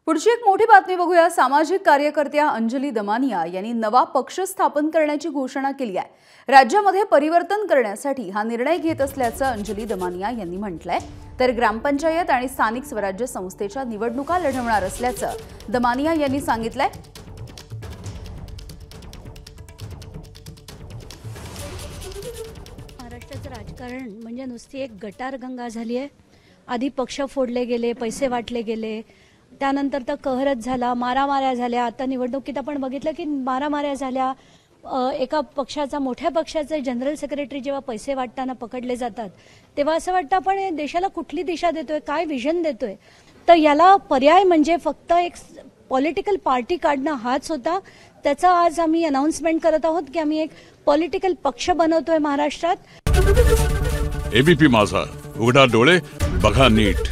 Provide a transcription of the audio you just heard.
पुढची एक मोठी बातमी बघूया। सामाजिक कार्यकर्त्या अंजली दमानिया यांनी नवा पक्ष स्थापन करण्याची घोषणा केली आहे। राज्यामध्ये परिवर्तन करण्यासाठी हा निर्णय घेत असल्याचं अंजली दमानिया यांनी म्हटलंय। तर ग्रामपंचायत आणि स्थानिक स्वराज्य संस्थेच्या निवडणुका लढवणार असल्याचं दमानिया यांनी सांगितलंय। महाराष्ट्राचं राजकारण म्हणजे नुसती एक गटारगंगा झाली आहे। आधी पक्ष फोडले गेले, पैसे वाटले गेले, त्यानंतर तर कहरच झाला, मारामाऱ्या झाल्या। आता निवडणुकीत आपण बघितलं की मारामाऱ्या झाल्या। एका पक्षाचा, मोठ्या पक्षाचे जनरल सेक्रेटरी जेव्हा पैसे वाटताना पकडले जातात तेव्हा असं वाटतं आपण देशाला कुठली दिशा देतोय, काय विजन देतोय। तर याला पर्याय म्हणजे फक्त एक पॉलिटिकल पार्टी काढणं हाच होता। त्याचा आज आम्ही अनाउन्समेंट करत आहोत की आम्ही एक पॉलिटिकल पक्ष बनवतोय महाराष्ट्रात। एबीपी माझा, उघडा डोळे बघा नीट।